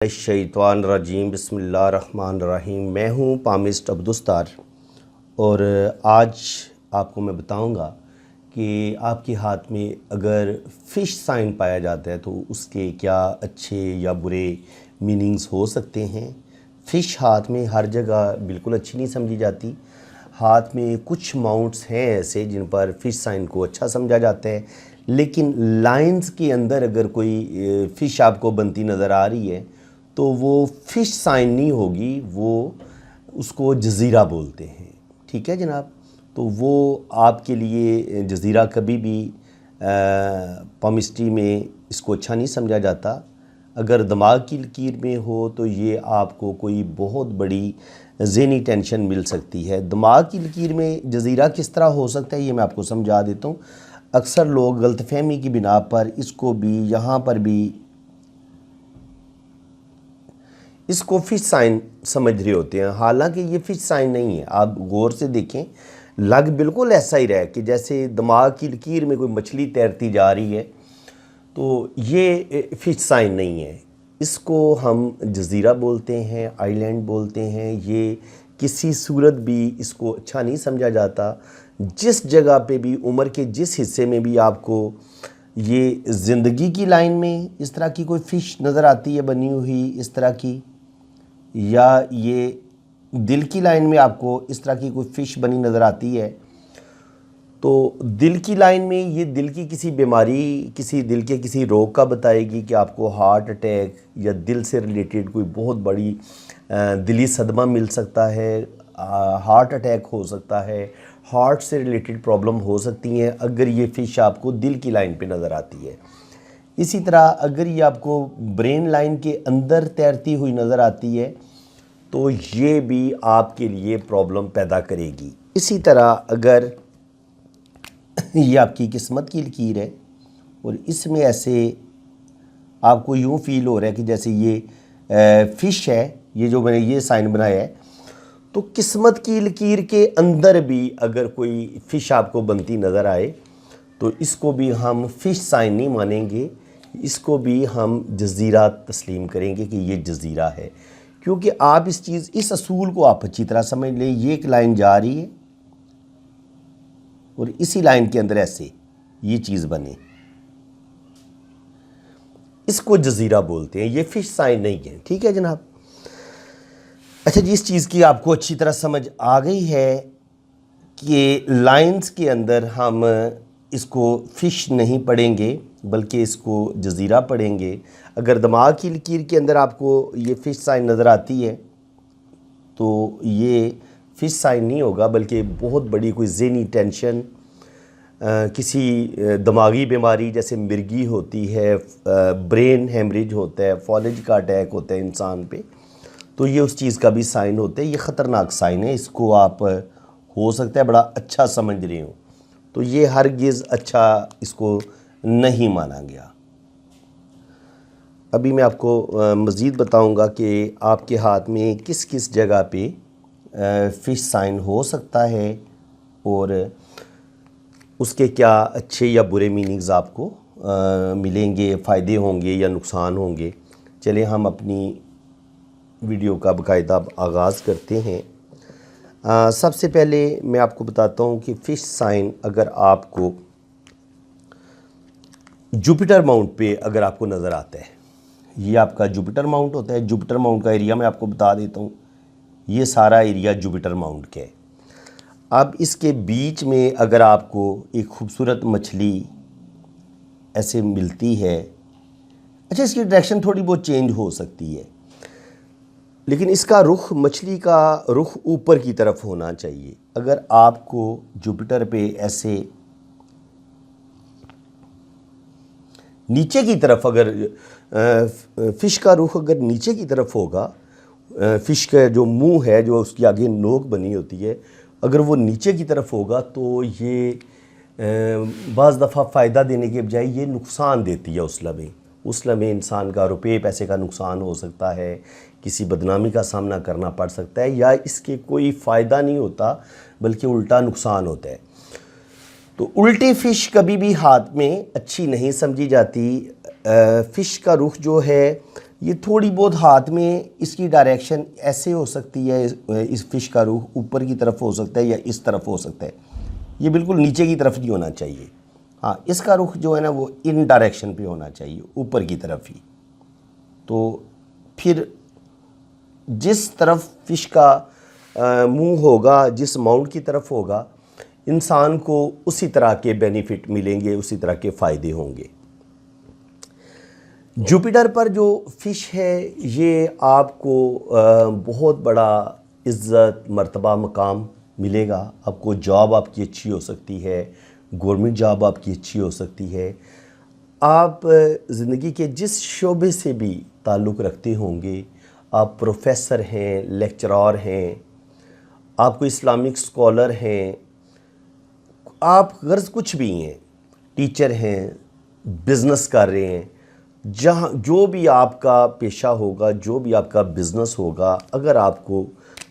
शैतानरजीम बिस्मिल्लाहिर्रहमानिर्रहीम। मैं हूँ पामिस्ट अब्दुस्तार और आज आपको मैं बताऊँगा कि आपके हाथ में अगर फ़िश साइन पाया जाता है तो उसके क्या अच्छे या बुरे मीनिंग्स हो सकते हैं। फ़िश हाथ में हर जगह बिल्कुल अच्छी नहीं समझी जाती। हाथ में कुछ माउंट्स हैं ऐसे जिन पर फ़िश साइन को अच्छा समझा जाता है, लेकिन लाइंस के अंदर अगर कोई फ़िश आपको बनती नज़र आ रही है तो वो फ़िश साइन नहीं होगी, वो उसको जज़ीरा बोलते हैं। ठीक है जनाब, तो वो आपके लिए जज़ीरा कभी भी पामिस्ट्री में इसको अच्छा नहीं समझा जाता। अगर दिमाग की लकीर में हो तो ये आपको कोई बहुत बड़ी ज़हनी टेंशन मिल सकती है। दिमाग की लकीर में जज़ीरा किस तरह हो सकता है ये मैं आपको समझा देता हूँ। अक्सर लोग गलतफ़हमी की बिना पर इसको भी यहाँ पर भी इसको फ़िश साइन समझ रहे होते हैं, हालांकि ये फ़िश साइन नहीं है। आप गौर से देखें, लग बिल्कुल ऐसा ही रहा है कि जैसे दिमाग की लकीर में कोई मछली तैरती जा रही है, तो ये फ़िश साइन नहीं है। इसको हम जज़ीरा बोलते हैं, आइलैंड बोलते हैं। ये किसी सूरत भी इसको अच्छा नहीं समझा जाता। जिस जगह पे भी, उम्र के जिस हिस्से में भी आपको ये ज़िंदगी की लाइन में इस तरह की कोई फ़िश नज़र आती है बनी हुई इस तरह की, या ये दिल की लाइन में आपको इस तरह की कोई फ़िश बनी नज़र आती है, तो दिल की लाइन में ये दिल की किसी बीमारी, किसी दिल के किसी रोग का बताएगी कि आपको हार्ट अटैक या दिल से रिलेटेड कोई बहुत बड़ी दिली सदमा मिल सकता है, हार्ट अटैक हो सकता है, हार्ट से रिलेटेड प्रॉब्लम हो सकती हैं अगर ये फ़िश आपको दिल की लाइन पे नज़र आती है। इसी तरह अगर ये आपको ब्रेन लाइन के अंदर तैरती हुई नज़र आती है तो ये भी आपके लिए प्रॉब्लम पैदा करेगी। इसी तरह अगर ये आपकी किस्मत की लकीर है और इसमें ऐसे आपको यूँ फील हो रहा है कि जैसे ये फ़िश है, ये जो मैंने ये साइन बनाया है, तो किस्मत की लकीर के अंदर भी अगर कोई फ़िश आपको बनती नज़र आए तो इसको भी हम फ़िश साइन नहीं मानेंगे, इसको भी हम जज़ीरा तस्लीम करेंगे कि ये जज़ीरा है। क्योंकि आप इस असूल को आप अच्छी तरह समझ लें। ये एक लाइन जा रही है और इसी लाइन के अंदर ऐसे ये चीज़ बने, इसको जज़ीरा बोलते हैं, ये फ़िश साइन नहीं है। ठीक है जनाब। अच्छा जी, इस चीज़ की आपको अच्छी तरह समझ आ गई है कि लाइंस के अंदर हम इसको फ़िश नहीं पढ़ेंगे बल्कि इसको जज़ीरा पढ़ेंगे। अगर दिमाग की लकीर के अंदर आपको ये फ़िश साइन नज़र आती है तो ये फ़िश साइन नहीं होगा, बल्कि बहुत बड़ी कोई ज़हनी टेंशन, किसी दिमागी बीमारी जैसे मिर्गी होती है, ब्रेन हेमरेज होता है, फॉलेज का अटैक होता है इंसान पे, तो ये उस चीज़ का भी साइन होता है। ये ख़तरनाक साइन है, इसको आप हो सकता है बड़ा अच्छा समझ रहे हो, तो ये हरगिज़ अच्छा इसको नहीं माना गया। अभी मैं आपको मज़ीद बताऊंगा कि आपके हाथ में किस किस जगह पे फ़िश साइन हो सकता है और उसके क्या अच्छे या बुरे मीनिंग्स आपको मिलेंगे, फ़ायदे होंगे या नुकसान होंगे। चलिए हम अपनी वीडियो का बाकायदा आगाज़ करते हैं। सबसे पहले मैं आपको बताता हूँ कि फ़िश साइन अगर आपको जुपिटर माउंट पे अगर आपको नज़र आता है, ये आपका जुपिटर माउंट होता है। जुपिटर माउंट का एरिया मैं आपको बता देता हूँ, ये सारा एरिया जुपिटर माउंट का है। अब इसके बीच में अगर आपको एक खूबसूरत मछली ऐसे मिलती है, अच्छा इसकी डायरेक्शन थोड़ी बहुत चेंज हो सकती है, लेकिन इसका रुख, मछली का रुख ऊपर की तरफ होना चाहिए। अगर आपको जुपिटर पे ऐसे नीचे की तरफ, अगर फ़िश का रुख अगर नीचे की तरफ होगा, फ़िश का जो मुंह है, जो उसकी आगे नोक बनी होती है, अगर वो नीचे की तरफ होगा तो ये बाज़ दफ़ा फ़ायदा देने के बजाय ये नुकसान देती है। उस लम्हे इंसान का रुपये पैसे का नुकसान हो सकता है, किसी बदनामी का सामना करना पड़ सकता है, या इसके कोई फ़ायदा नहीं होता बल्कि उल्टा नुकसान होता है। तो उल्टी फ़िश कभी भी हाथ में अच्छी नहीं समझी जाती। फ़िश का रुख जो है ये थोड़ी बहुत हाथ में इसकी डायरेक्शन ऐसे हो सकती है, इस फिश का रुख ऊपर की तरफ हो सकता है या इस तरफ हो सकता है, ये बिल्कुल नीचे की तरफ नहीं होना चाहिए। हाँ, इसका रुख जो है ना वो इन डायरेक्शन पे होना चाहिए, ऊपर की तरफ ही। तो फिर जिस तरफ फिश का मुंह होगा, जिस माउंट की तरफ होगा, इंसान को उसी तरह के बेनिफिट मिलेंगे, उसी तरह के फ़ायदे होंगे। जुपिटर पर जो फ़िश है ये आपको बहुत बड़ा इज़्ज़त, मर्तबा, मकाम मिलेगा। आपको जॉब आपकी अच्छी हो सकती है, गवर्नमेंट जॉब आपकी अच्छी हो सकती है। आप ज़िंदगी के जिस शोबे से भी ताल्लुक़ रखते होंगे, आप प्रोफेसर हैं, लेक्चरार हैं, आप कोई इस्लामिक स्कॉलर हैं, आप गर्ज़ कुछ भी हैं, टीचर हैं, बिज़नेस कर रहे हैं, जहाँ जो भी आपका पेशा होगा, जो भी आपका बिज़नेस होगा, अगर आपको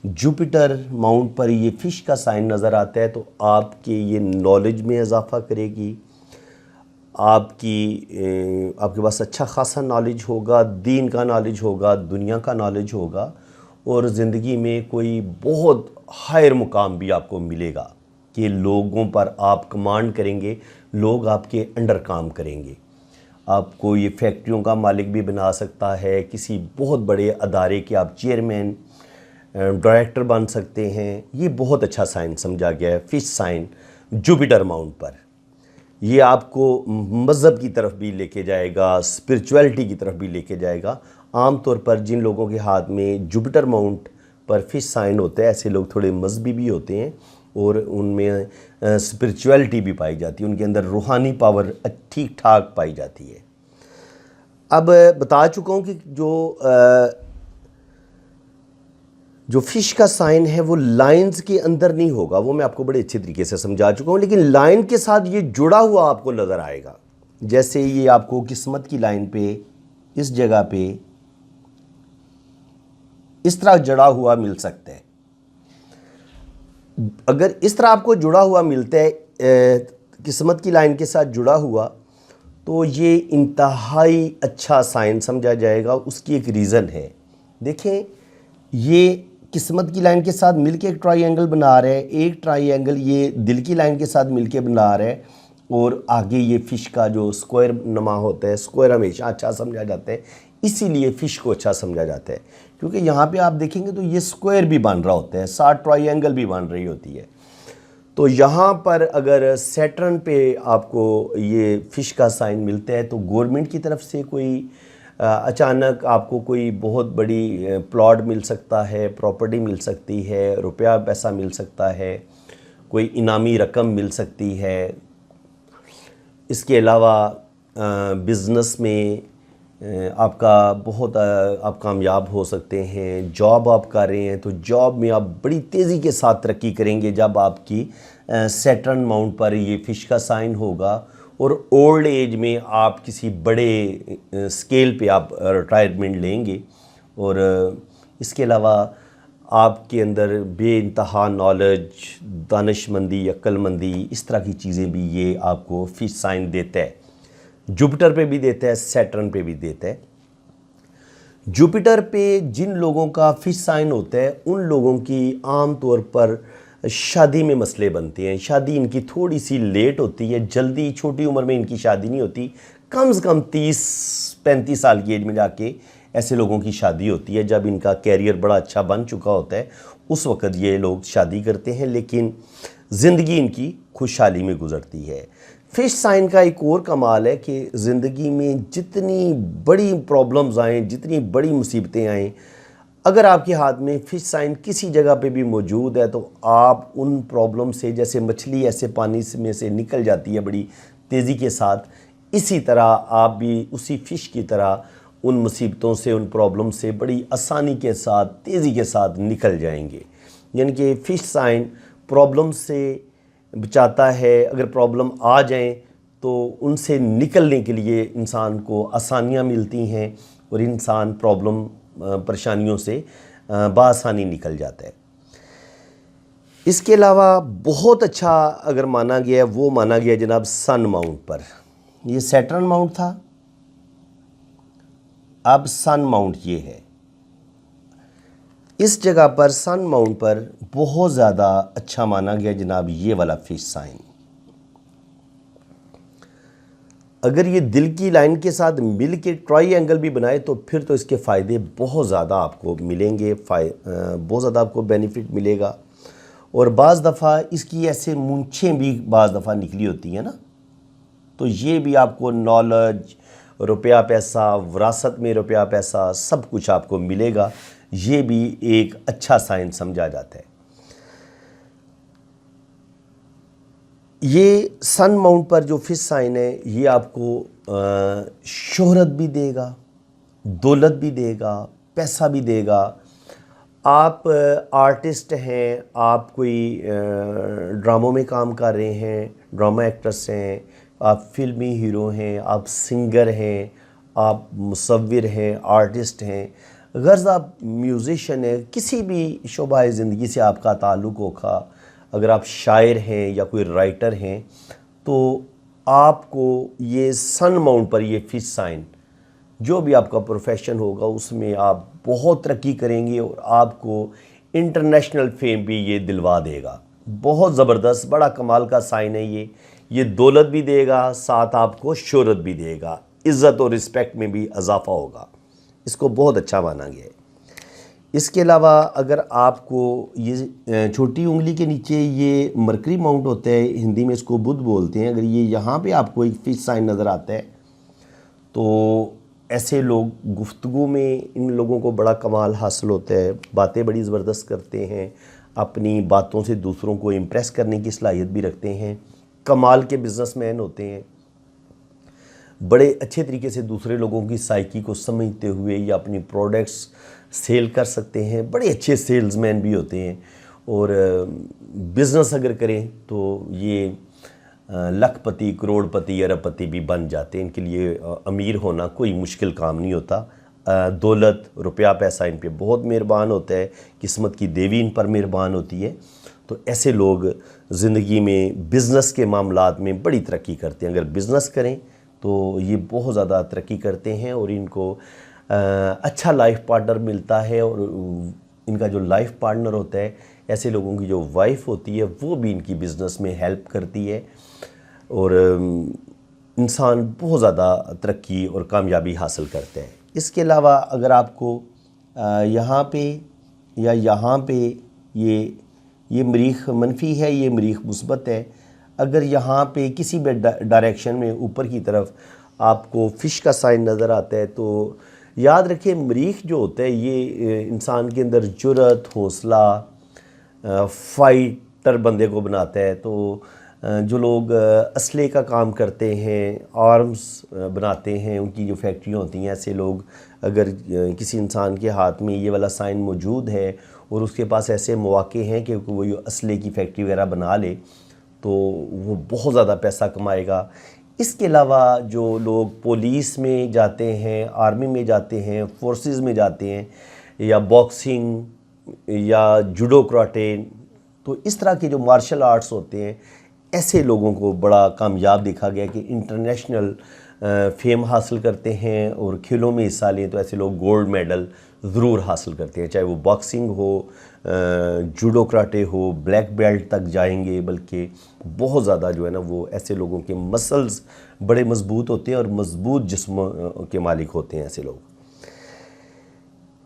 जुपिटर माउंट पर ये फ़िश का साइन नज़र आता है तो आपके ये नॉलेज में इजाफ़ा करेगी। आपके पास अच्छा खासा नॉलेज होगा, दीन का नॉलेज होगा, दुनिया का नॉलेज होगा, और ज़िंदगी में कोई बहुत हायर मुकाम भी आपको मिलेगा कि लोगों पर आप कमांड करेंगे, लोग आपके अंडर काम करेंगे। आपको ये फैक्ट्रियों का मालिक भी बना सकता है, किसी बहुत बड़े अदारे के आप चेयरमैन, डायरेक्टर बन सकते हैं। ये बहुत अच्छा साइन समझा गया है फिश साइन जुपिटर माउंट पर। ये आपको मज़हब की तरफ भी लेके जाएगा, स्पिरिचुअलिटी की तरफ भी लेके जाएगा। आम तौर पर जिन लोगों के हाथ में जुपिटर माउंट पर फिश साइन होता है, ऐसे लोग थोड़े मजहबी भी होते हैं और उनमें स्पिरिचुअलिटी भी पाई जाती है, उनके अंदर रूहानी पावर ठीक ठाक पाई जाती है। अब बता चुका हूँ कि जो फिश का साइन है वो लाइंस के अंदर नहीं होगा, वो मैं आपको बड़े अच्छे तरीके से समझा चुका हूँ, लेकिन लाइन के साथ ये जुड़ा हुआ आपको नज़र आएगा। जैसे ये आपको किस्मत की लाइन पे इस जगह पे इस तरह जुड़ा हुआ मिल सकता है। अगर इस तरह आपको जुड़ा हुआ मिलता है किस्मत की लाइन के साथ जुड़ा हुआ, तो ये इंतहाई अच्छा साइन समझा जाएगा। उसकी एक रीज़न है, देखें ये किस्मत की लाइन के साथ मिलके एक ट्रायंगल बना रहे हैं, एक ट्रायंगल ये दिल की लाइन के साथ मिलके बना रहे हैं, और आगे ये फ़िश का जो स्क्वायर नमा होता है, स्क्वायर हमेशा अच्छा समझा जाता है, इसीलिए फ़िश को अच्छा समझा जाता है, क्योंकि यहाँ पे आप देखेंगे तो ये स्क्वायर भी बन रहा होता है, साथ ट्रायंगल भी बन रही होती है। तो यहाँ पर अगर सैटर्न पे आपको ये फ़िश का साइन मिलता है तो गवर्नमेंट की तरफ से कोई अचानक आपको कोई बहुत बड़ी प्लॉट मिल सकता है, प्रॉपर्टी मिल सकती है, रुपया पैसा मिल सकता है, कोई इनामी रकम मिल सकती है। इसके अलावा बिज़नेस में आपका बहुत आप कामयाब हो सकते हैं। जॉब आप कर रहे हैं तो जॉब में आप बड़ी तेज़ी के साथ तरक्की करेंगे जब आपकी सैटर्न माउंट पर ये फ़िश का साइन होगा, और ओल्ड एज में आप किसी बड़े स्केल पे आप रिटायरमेंट लेंगे। और इसके अलावा आपके अंदर बेइंतहा नॉलेज, दानिशमंदी, अक्लमंदी, इस तरह की चीज़ें भी ये आपको फिश साइन देता है। जुपिटर पे भी देता है, सैटर्न पे भी देता है। जुपिटर पे जिन लोगों का फिश साइन होता है उन लोगों की आम तौर पर शादी में मसले बनते हैं। शादी इनकी थोड़ी सी लेट होती है, जल्दी छोटी उम्र में इनकी शादी नहीं होती, कम से कम 30-35 साल की एज में जाके ऐसे लोगों की शादी होती है। जब इनका कैरियर बड़ा अच्छा बन चुका होता है उस वक़्त ये लोग शादी करते हैं, लेकिन ज़िंदगी इनकी खुशहाली में गुजरती है। फिश साइन का एक और कमाल है कि ज़िंदगी में जितनी बड़ी प्रॉब्लम्स आएँ, जितनी बड़ी मुसीबतें आएँ, अगर आपके हाथ में फिश साइन किसी जगह पे भी मौजूद है तो आप उन प्रॉब्लम से, जैसे मछली ऐसे पानी में से निकल जाती है बड़ी तेज़ी के साथ, इसी तरह आप भी उसी फ़िश की तरह उन मुसीबतों से, उन प्रॉब्लम से बड़ी आसानी के साथ, तेज़ी के साथ निकल जाएंगे। यानी कि फ़िश साइन प्रॉब्लम से बचाता है। अगर प्रॉब्लम आ जाएं तो उनसे निकलने के लिए इंसान को आसानियां मिलती हैं और इंसान प्रॉब्लम, परेशानियों से बआसानी निकल जाता है। इसके अलावा बहुत अच्छा अगर माना गया है, वो माना गया जनाब सन माउंट पर। ये सैटर्न माउंट था, अब सन माउंट ये है, इस जगह पर सन माउंट पर बहुत ज़्यादा अच्छा माना गया जनाब ये वाला फिश साइन। अगर ये दिल की लाइन के साथ मिल के ट्रायंगल भी बनाए तो फिर तो इसके फ़ायदे बहुत ज़्यादा आपको मिलेंगे, बहुत ज़्यादा आपको बेनिफिट मिलेगा। और बाज़ दफ़ा इसकी ऐसे मूंछें भी बाज़ दफ़ा निकली होती हैं ना, तो ये भी आपको नॉलेज, रुपया पैसा, विरासत में रुपया पैसा सब कुछ आपको मिलेगा। ये भी एक अच्छा साइन समझा जाता है। ये सन माउंट पर जो फिश साइन है ये आपको शोहरत भी देगा, दौलत भी देगा, पैसा भी देगा। आप आर्टिस्ट हैं, आप कोई ड्रामों में काम कर रहे हैं, ड्रामा एक्ट्रेस हैं, आप फिल्मी हीरो हैं, आप सिंगर हैं, आप मुसव्विर हैं, आर्टिस्ट हैं, गर्ज़ आप म्यूज़िशन हैं, किसी भी शोबा ज़िंदगी से आपका ताल्लुक़ होगा, अगर आप शायर हैं या कोई राइटर हैं, तो आपको ये सन माउंट पर ये फिश साइन, जो भी आपका प्रोफेशन होगा उसमें आप बहुत तरक्की करेंगे और आपको इंटरनेशनल फेम भी ये दिलवा देगा। बहुत ज़बरदस्त बड़ा कमाल का साइन है ये दौलत भी देगा, साथ आपको शोहरत भी देगा, इज़्ज़त और रिस्पेक्ट में भी इजाफ़ा होगा। इसको बहुत अच्छा माना गया है। इसके अलावा अगर आपको ये छोटी उंगली के नीचे ये मरकरी माउंट होता है, हिंदी में इसको बुध बोलते हैं, अगर ये यहाँ पे आपको एक फिश साइन नज़र आता है तो ऐसे लोग गुफ्तगू में इन लोगों को बड़ा कमाल हासिल होता है, बातें बड़ी ज़बरदस्त करते हैं, अपनी बातों से दूसरों को इम्प्रेस करने की सलाहियत भी रखते हैं, कमाल के बिजनेसमैन होते हैं, बड़े अच्छे तरीके से दूसरे लोगों की साइकी को समझते हुए या अपनी प्रोडक्ट्स सेल कर सकते हैं, बड़े अच्छे सेल्समैन भी होते हैं। और बिज़नेस अगर करें तो ये लखपति, करोड़पति, अरबपति भी बन जाते हैं। इनके लिए अमीर होना कोई मुश्किल काम नहीं होता। दौलत, रुपया पैसा इन पे बहुत मेहरबान होता है, किस्मत की देवी इन पर मेहरबान होती है। तो ऐसे लोग ज़िंदगी में बिज़नेस के मामलात में बड़ी तरक्की करते हैं। अगर बिज़नेस करें तो ये बहुत ज़्यादा तरक्की करते हैं और इनको अच्छा लाइफ पार्टनर मिलता है। और इनका जो लाइफ पार्टनर होता है, ऐसे लोगों की जो वाइफ होती है वो भी इनकी बिज़नेस में हेल्प करती है और इंसान बहुत ज़्यादा तरक्की और कामयाबी हासिल करता है। इसके अलावा अगर आपको यहाँ पे या यहाँ पे ये मरीख़ मनफी है, ये मरीख़ मुस्बत है, अगर यहाँ पे किसी भी डायरेक्शन में ऊपर की तरफ आपको फ़िश का साइन नज़र आता है तो याद रखें मरीख़ जो होता है ये इंसान के अंदर जुर्रत, हौसला, फाइटर बंदे को बनाता है। तो जो लोग असले का काम करते हैं, आर्म्स बनाते हैं, उनकी जो फैक्ट्रियाँ होती हैं, ऐसे लोग अगर किसी इंसान के हाथ में ये वाला साइन मौजूद है और उसके पास ऐसे मौके हैं कि वो असले की फैक्ट्री वगैरह बना ले तो वो बहुत ज़्यादा पैसा कमाएगा। इसके अलावा जो लोग पुलिस में जाते हैं, आर्मी में जाते हैं, फोर्सेस में जाते हैं, या बॉक्सिंग या जूडो कराटे, तो इस तरह के जो मार्शल आर्ट्स होते हैं, ऐसे लोगों को बड़ा कामयाब देखा गया कि इंटरनेशनल फेम हासिल करते हैं और खेलों में हिस्सा लें तो ऐसे लोग गोल्ड मेडल ज़रूर हासिल करते हैं। चाहे वो बॉक्सिंग हो, जूडो कराटे हो, ब्लैक बेल्ट तक जाएंगे। बल्कि बहुत ज़्यादा जो है ना वो ऐसे लोगों के मसल्स बड़े मज़बूत होते हैं और मज़बूत जिस्म के मालिक होते हैं।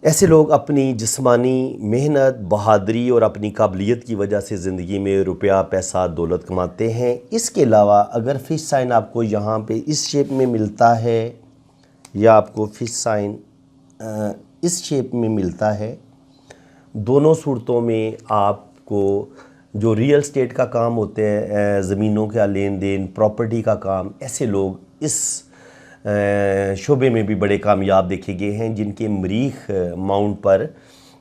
ऐसे लोग अपनी जिस्मानी मेहनत, बहादुरी और अपनी काबिलियत की वजह से ज़िंदगी में रुपया, पैसा, दौलत कमाते हैं। इसके अलावा अगर फ़िश साइन आपको यहाँ पे इस शेप में मिलता है या आपको फ़िश साइन इस शेप में मिलता है, दोनों सूरतों में आपको जो रियल स्टेट का काम होते हैं, ज़मीनों का लेन देन, प्रॉपर्टी का काम, ऐसे लोग इस शोबे में भी बड़े कामयाब देखे गए हैं जिनके मरीख़ माउंट पर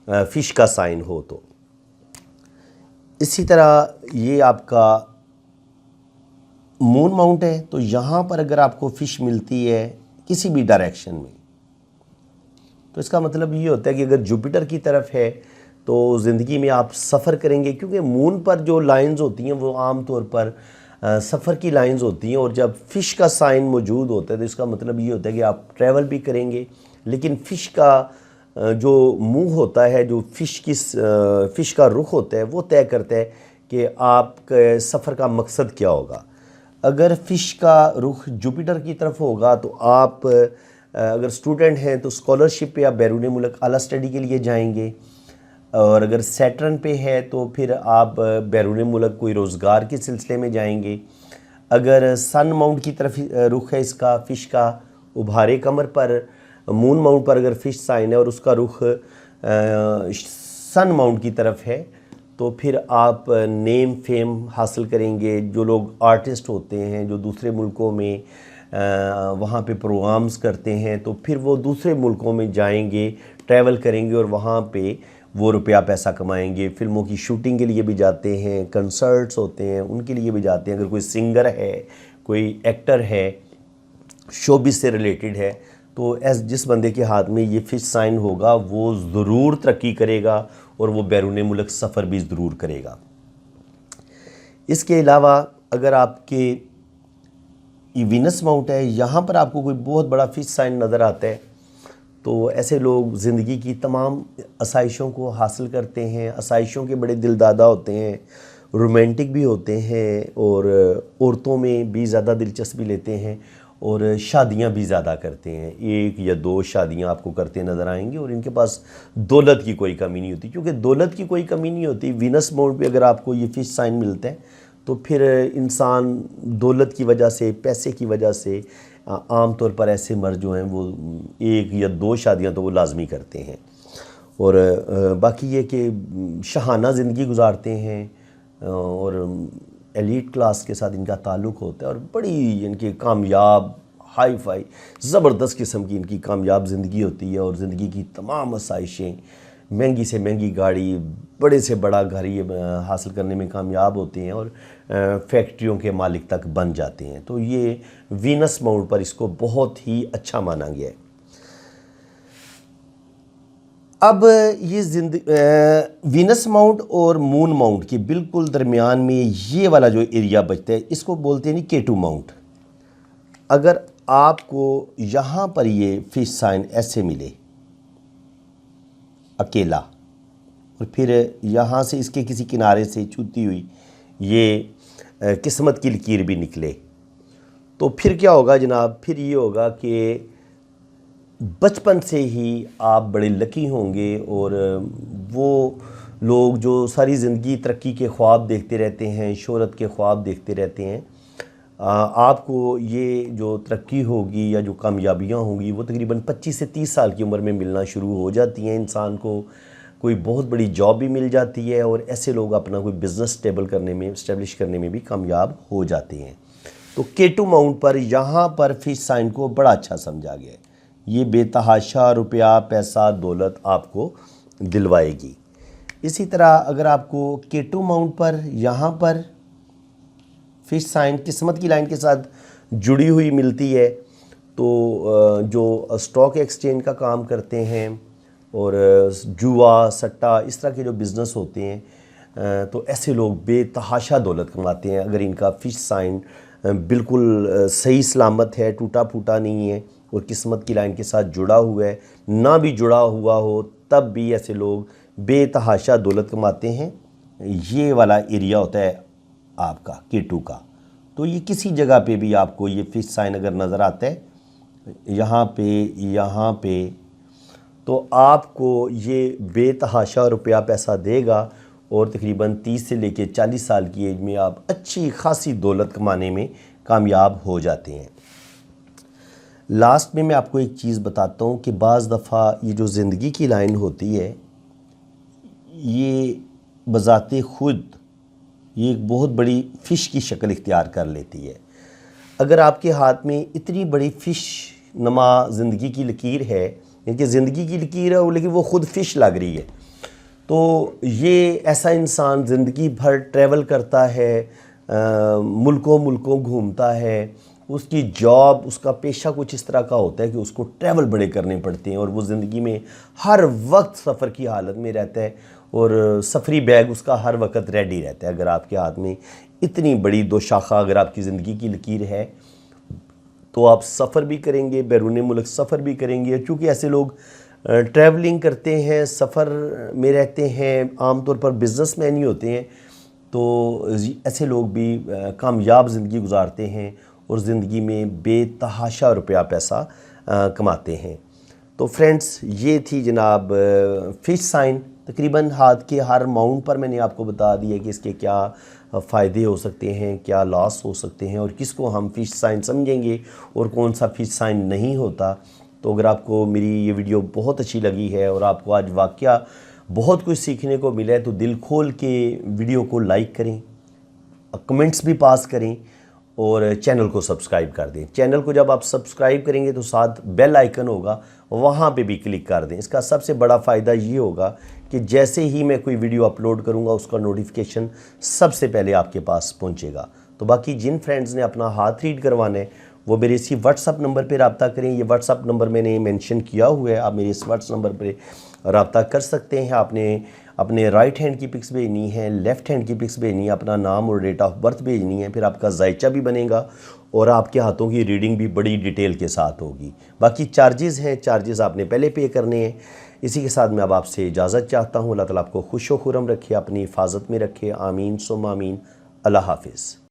फ़िश का साइन हो। तो इसी तरह ये आपका मून माउंट है, तो यहाँ पर अगर आपको फ़िश मिलती है किसी भी डायरेक्शन में तो इसका मतलब ये होता है कि अगर जुपिटर की तरफ है तो ज़िंदगी में आप सफ़र करेंगे, क्योंकि मून पर जो लाइंस होती हैं वो आम तौर पर सफ़र की लाइंस होती हैं। और जब फ़िश का साइन मौजूद होता है तो इसका मतलब ये होता है कि आप ट्रैवल भी करेंगे, लेकिन फ़िश का जो मुंह होता है, जो फ़िश का रुख होता है, वो तय करता है कि आपके सफ़र का मकसद क्या होगा। अगर फ़िश का रुख जुपिटर की तरफ होगा तो आप अगर स्टूडेंट हैं तो स्कॉलरशिप पे आप बैरून मुल्क आला स्टडी के लिए जाएंगे, और अगर सैटर्न पे है तो फिर आप बैरून मुल्क कोई रोज़गार के सिलसिले में जाएंगे। अगर सन माउंट की तरफ रुख है इसका फ़िश का, उभारे कमर पर मून माउंट पर अगर फ़िश साइन है और उसका रुख सन माउंट की तरफ है, तो फिर आप नेम फेम हासिल करेंगे। जो लोग आर्टिस्ट होते हैं, जो दूसरे मुल्कों में वहाँ पे प्रोग्राम्स करते हैं, तो फिर वो दूसरे मुल्कों में जाएंगे, ट्रैवल करेंगे और वहाँ पे वो रुपया पैसा कमाएंगे। फिल्मों की शूटिंग के लिए भी जाते हैं, कंसर्ट्स होते हैं उनके लिए भी जाते हैं। अगर कोई सिंगर है, कोई एक्टर है, शोबिज़ से रिलेटेड है, तो जिस बंदे के हाथ में ये फ़िश साइन होगा वो ज़रूर तरक्की करेगा और वो बैरून मुल्क सफ़र भी ज़रूर करेगा। इसके अलावा अगर आपके वीनस माउंट है, यहाँ पर आपको कोई बहुत बड़ा फ़िश साइन नज़र आता है, तो ऐसे लोग ज़िंदगी की तमाम आसाइशों को हासिल करते हैं, आसाइशों के बड़े दिलदादा होते हैं, रोमांटिक भी होते हैं और औरतों में भी ज़्यादा दिलचस्पी लेते हैं और शादियां भी ज़्यादा करते हैं। 1 या 2 शादियां आपको करते नज़र आएंगे और इनके पास दौलत की कोई कमी नहीं होती, क्योंकि दौलत की कोई कमी नहीं होती। वीनस माउंट पे अगर आपको ये फ़िश साइन मिलता है तो फिर इंसान दौलत की वजह से, पैसे की वजह से आम तौर पर ऐसे मर्द जो हैं वो 1 या 2 शादियां तो वो लाजमी करते हैं और बाकी ये कि शहाना ज़िंदगी गुजारते हैं और एलीट क्लास के साथ इनका ताल्लुक़ होता है और बड़ी इनकी कामयाब हाई फाई ज़बरदस्त किस्म की इनकी कामयाब ज़िंदगी होती है और ज़िंदगी की तमाम आसाइशें, महंगी से महंगी गाड़ी, बड़े से बड़ा घर ये हासिल करने में कामयाब होते हैं और फैक्ट्रियों के मालिक तक बन जाते हैं। तो ये वीनस माउंट पर इसको बहुत ही अच्छा माना गया है। अब ये वीनस माउंट और मून माउंट के बिल्कुल दरमियान में ये वाला जो एरिया बचता है इसको बोलते हैं केटू माउंट। अगर आपको यहाँ पर ये फ़िश साइन ऐसे मिले अकेला और फिर यहाँ से इसके किसी किनारे से छूती हुई ये किस्मत की लकीर भी निकले, तो फिर क्या होगा जनाब? फिर ये होगा कि बचपन से ही आप बड़े लकी होंगे और वो लोग जो सारी ज़िंदगी तरक्की के ख्वाब देखते रहते हैं, शोहरत के ख्वाब देखते रहते हैं, आपको ये जो तरक्की होगी या जो कामयाबियाँ होंगी वो तकरीबन 25 से 30 साल की उम्र में मिलना शुरू हो जाती हैं। इंसान को कोई बहुत बड़ी जॉब भी मिल जाती है और ऐसे लोग अपना कोई बिज़नेस इस्टेब्लिश करने में भी कामयाब हो जाते हैं। तो केटू माउंट पर यहाँ पर फ़िश साइन को बड़ा अच्छा समझा गया है। ये बेतहाशा रुपया, पैसा, दौलत आपको दिलवाएगी। इसी तरह अगर आपको केटू माउंट पर यहाँ पर फ़िश साइन किस्मत की लाइन के साथ जुड़ी हुई मिलती है, तो जो स्टॉक एक्सचेंज का काम करते हैं और जुआ सट्टा इस तरह के जो बिज़नेस होते हैं, तो ऐसे लोग बेतहाशा दौलत कमाते हैं अगर इनका फ़िश साइन बिल्कुल सही सलामत है, टूटा फूटा नहीं है और किस्मत की लाइन के साथ जुड़ा हुआ है। ना भी जुड़ा हुआ हो तब भी ऐसे लोग बेतहाशा दौलत कमाते हैं। ये वाला एरिया होता है आपका केटू का। तो ये किसी जगह पे भी आपको ये फ़िश साइन अगर नज़र आता है यहाँ पे, तो आपको ये बेतहाशा रुपया पैसा देगा और तकरीबन 30 से लेके 40 साल की एज में आप अच्छी खासी दौलत कमाने में कामयाब हो जाते हैं। लास्ट में मैं आपको एक चीज़ बताता हूँ कि बाज़ दफ़ा ये जो ज़िंदगी की लाइन होती है ये बज़ाते ख़ुद ये एक बहुत बड़ी फ़िश की शक्ल इख्तियार कर लेती है। अगर आपके हाथ में इतनी बड़ी फ़िश नमा ज़िंदगी की लकीर है, यानी ज़िंदगी की लकीर है लेकिन वो ख़ुद फ़िश लग रही है, तो ये ऐसा इंसान ज़िंदगी भर ट्रैवल करता है, मुल्कों मुल्कों घूमता है, उसकी जॉब, उसका पेशा कुछ इस तरह का होता है कि उसको ट्रैवल बड़े करने पड़ते हैं और वो ज़िंदगी में हर वक्त सफ़र की हालत में रहता है और सफरी बैग उसका हर वक्त रेडी रहता है। अगर आपके हाथ में इतनी बड़ी दो शाखा अगर आपकी ज़िंदगी की लकीर है तो आप सफ़र भी करेंगे, बैरून मुल्क सफ़र भी करेंगे। चूँकि ऐसे लोग ट्रैवलिंग करते हैं, सफ़र में रहते हैं, आमतौर पर बिज़नेसमैन ही होते हैं, तो ऐसे लोग भी कामयाब ज़िंदगी गुजारते हैं और ज़िंदगी में बेतहाशा रुपया पैसा कमाते हैं। तो फ्रेंड्स, ये थी जनाब फ़िश साइन। तकरीबन हाथ के हर माउंट पर मैंने आपको बता दिया कि इसके क्या फ़ायदे हो सकते हैं, क्या लॉस हो सकते हैं और किसको हम फ़िश साइन समझेंगे और कौन सा फ़िश साइन नहीं होता। तो अगर आपको मेरी ये वीडियो बहुत अच्छी लगी है और आपको आज वाक़या बहुत कुछ सीखने को मिला है, तो दिल खोल के वीडियो को लाइक करें, कमेंट्स भी पास करें और चैनल को सब्सक्राइब कर दें। चैनल को जब आप सब्सक्राइब करेंगे तो साथ बेल आइकन होगा, वहाँ पे भी क्लिक कर दें। इसका सबसे बड़ा फ़ायदा ये होगा कि जैसे ही मैं कोई वीडियो अपलोड करूँगा उसका नोटिफिकेशन सबसे पहले आपके पास पहुँचेगा। तो बाकी जिन फ्रेंड्स ने अपना हाथ रीड करवाना है वो मेरे इसी व्हाट्सअप नंबर पर रब्ता करें। ये व्हाट्सअप नंबर मैंने मेंशन किया हुआ है, आप मेरे इस व्हाट्सअप नंबर पर रब्ता कर सकते हैं। आपने अपने राइट हैंड की पिक्स भेजनी है, लेफ़्ट हैंड की पिक्स भेजनी है, अपना नाम और डेट ऑफ बर्थ भेजनी है, फिर आपका जायचा भी बनेगा और आपके हाथों की रीडिंग भी बड़ी डिटेल के साथ होगी। बाकी चार्जेस हैं, चार्जेस आपने पहले पे करने हैं। इसी के साथ मैं अब आपसे इजाज़त चाहता हूँ। अल्लाह ताला आपको खुश व खुरम रखे, अपनी हिफाजत में रखे। आमीन सुम्मा आमीन। अल्लाह हाफिज़।